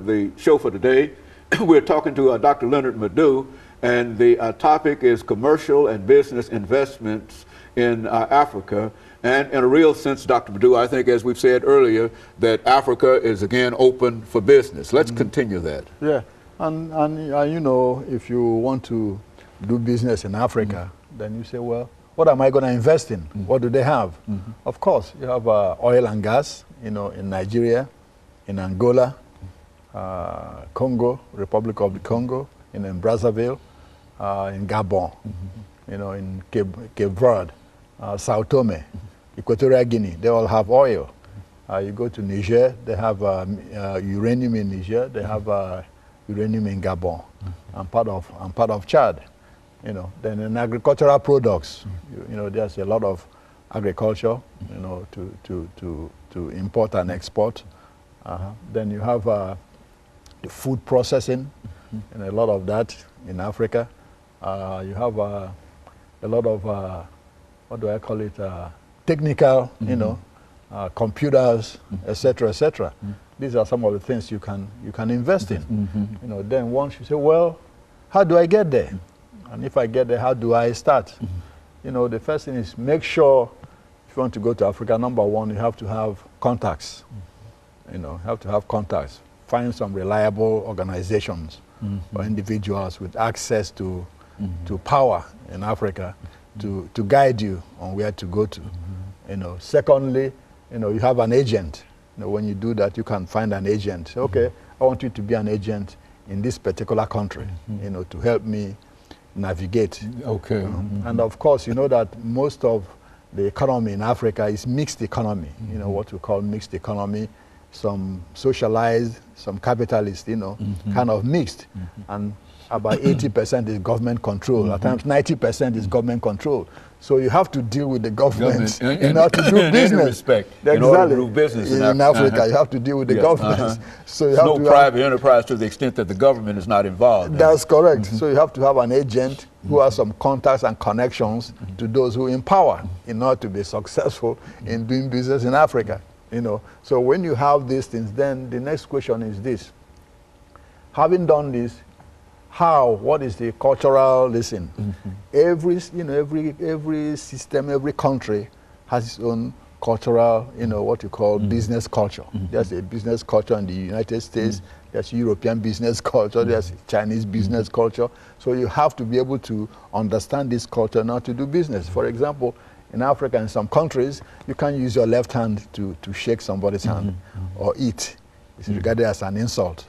the show for today. We're talking to Dr. LMadu2, and the topic is commercial and business investments in Africa. And in a real sense, Dr. LMadu2, I think, as we've said earlier, that Africa is again open for business. Let's continue that. Yeah, and you know, if you want to do business in Africa, then you say, well, what am I going to invest in? What do they have? Of course, you have oil and gas, you know, in Nigeria, in Angola, Congo, Republic of the Congo, in Brazzaville, in Gabon, you know, in Cape Verde, Sao Tome, Equatorial Guinea. They all have oil. You go to Niger, they have uranium in Niger. They have uranium in Gabon, and part of Chad. You know, then in agricultural products, you know, there's a lot of agriculture, you know, to import and export. Then you have the food processing, and a lot of that in Africa. You have a lot of what do I call it? Technical, you know, computers, etc., etc. These are some of the things you can invest in. You know, then once you say, well, how do I get there? And if I get there, how do I start? You know, the first thing is make sure if you want to go to Africa, number one, you have to have contacts. You know, you have to have contacts. Find some reliable organizations or individuals with access to power in Africa to guide you on where to go to. You know, secondly, you know, you have an agent. You know, when you do that, you can find an agent. Say, okay, I want you to be an agent in this particular country, you know, to help me navigate. Okay. And of course, you know that most of the economy in Africa is mixed economy, you know, what we call mixed economy, some socialized, some capitalist, you know, kind of mixed. And about 80% is government control. At times 90% is government control. So you have to deal with the government in order to do business. In respect. Exactly. In order to do business in Africa, you have to deal with the government. So you have no private enterprise to the extent that the government is not involved. That's correct. So you have to have an agent who has some contacts and connections to those who empower in order to be successful in doing business in Africa. You know, so when you have these things, then the next question is this: having done this, what is the cultural listen? Every system, every country has its own cultural, you know, what you call business culture. There's a business culture in the United States. There's European business culture. There's Chinese business culture. So you have to be able to understand this culture now to do business. For example, in Africa, in some countries, you can't use your left hand to shake somebody's hand or eat. It's regarded as an insult.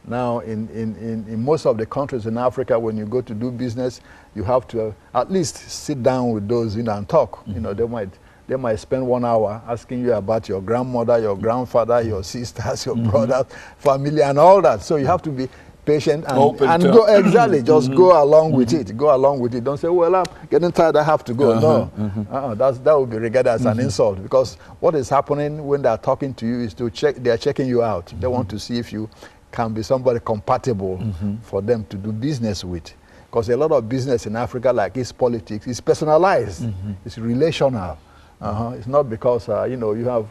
Now, in most of the countries in Africa, when you go to do business, you have to at least sit down with those, you know, and talk. You know, they might spend 1 hour asking you about your grandmother, your grandfather, your sisters, your brothers, family, and all that. So you have to be patient and go exactly. Just go along with it. Go along with it. Don't say, well, I'm getting tired, I have to go. No, that would be regarded as an insult, because what is happening when they're talking to you is they're checking you out. They want to see if you can be somebody compatible for them to do business with. Because a lot of business in Africa, like its politics, is personalized. It's relational. It's not because you know, you have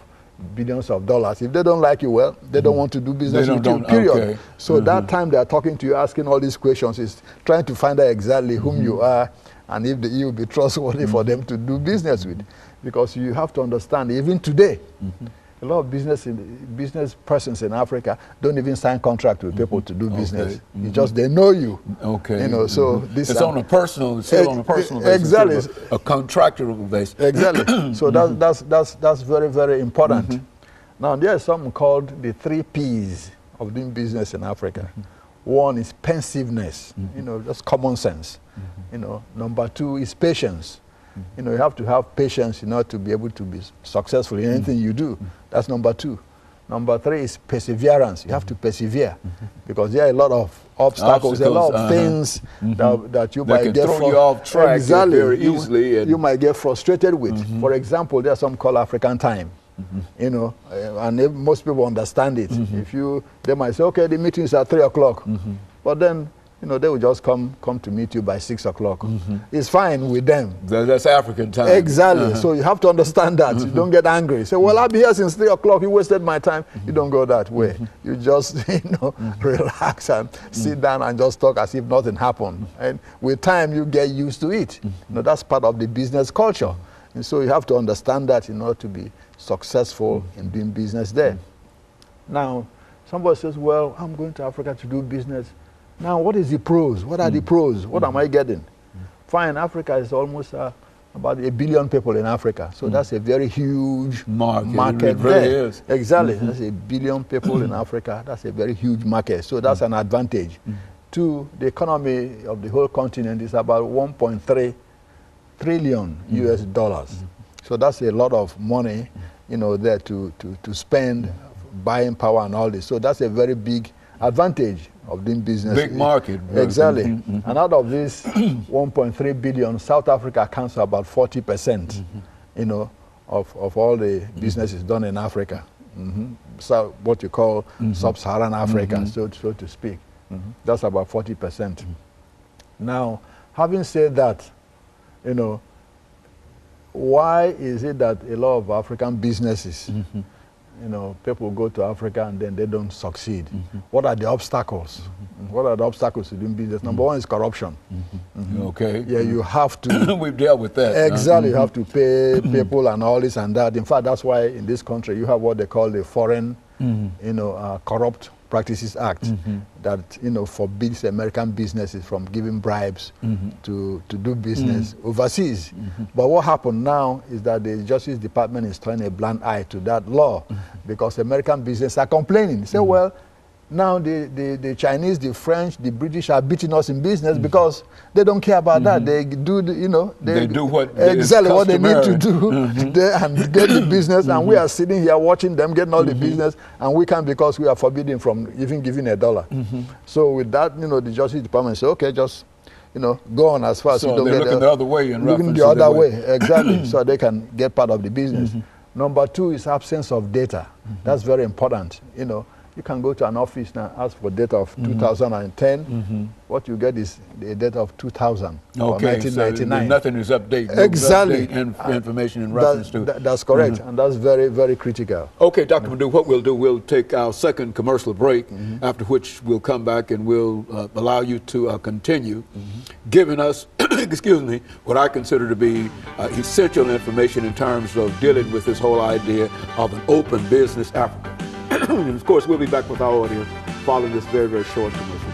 billions of dollars. If they don't like you, well, they don't want to do business with you, period. Okay. So that time they are talking to you, asking all these questions, is trying to find out exactly whom you are and if you will be trustworthy for them to do business with. Because you have to understand, even today, a lot of business persons in Africa don't even sign contract with people to do business. It's just they know you. You know, so this it's on a personal, it's on a personal basis. Exactly. A contractual basis. Exactly. So that's very, very important. Now there's something called the 3 P's of doing business in Africa. One is pensiveness. You know, that's common sense. You know, number 2 is patience. You know, you have to have patience in order to be able to be successful in anything you do. That's number 2. Number 3 is perseverance. You have to persevere because there are a lot of obstacles, a lot of things that you might get throw you off track very easily. You might get frustrated with. For example, there's something called African time. You know, and most people understand it. They might say, okay, the meeting is at 3 o'clock, but then you know, they will just come to meet you by 6 o'clock. It's fine with them. That's African time. Exactly. So you have to understand that. You don't get angry. Say, well, I'll be here since 3 o'clock. You wasted my time. You don't go that way. You just, you know, relax and sit down and just talk as if nothing happened. And with time, you get used to it. You know, that's part of the business culture. And so you have to understand that in order to be successful in doing business there. Now, somebody says, well, I'm going to Africa to do business. Now, what is the pros? What are the pros? What am I getting? Fine, Africa is almost about 1 billion people in Africa. So that's a very huge market it really there. is. Exactly. That's 1 billion people in Africa. That's a very huge market. So that's an advantage. Two, the economy of the whole continent is about 1.3 trillion US dollars. So that's a lot of money, you know, there to spend, buying power and all this. So that's a very big advantage of doing business. Big market. Exactly. And out of this 1.3 billion, South Africa accounts for about 40%, you know, of all the businesses done in Africa. So what you call sub-Saharan Africa, so to speak. That's about 40%. Now, having said that, you know, why is it that a lot of African businesses, you know, people go to Africa and then they don't succeed? What are the obstacles? What are the obstacles to doing business? Number one is corruption. Okay. Yeah, you have to. We've dealt with that. Exactly. You have to pay people and all this and that. In fact, that's why in this country you have what they call the Foreign, you know, Corrupt Practices Act that, you know, forbids American businesses from giving bribes to do business overseas. But what happened now is that the Justice Department is turning a blind eye to that law because American businesses are complaining. They say, well, now the Chinese, the French, the British are beating us in business because they don't care about that. They do, you know, they do what exactly what they need to do and get the business, and we are sitting here watching them getting all the business, and we can't because we are forbidden from even giving $1. So with that, you know, the Justice Department say, okay, just, you know, go on as far as you don't they're get looking the other way in looking the other way, exactly, so they can get part of the business. Number two is absence of data. That's very important, you know. You can go to an office now, ask for data of 2010. What you get is the data of 2000 or 1999. So nothing is updated. Exactly. Information in reference to. That's correct, and that's very, very critical. Okay, Dr. Madu, what we'll do, we'll take our second commercial break, after which we'll come back and we'll allow you to continue giving us, excuse me, what I consider to be essential information in terms of dealing with this whole idea of an open business Africa. And of course, we'll be back with our audience following this very, very short commercial.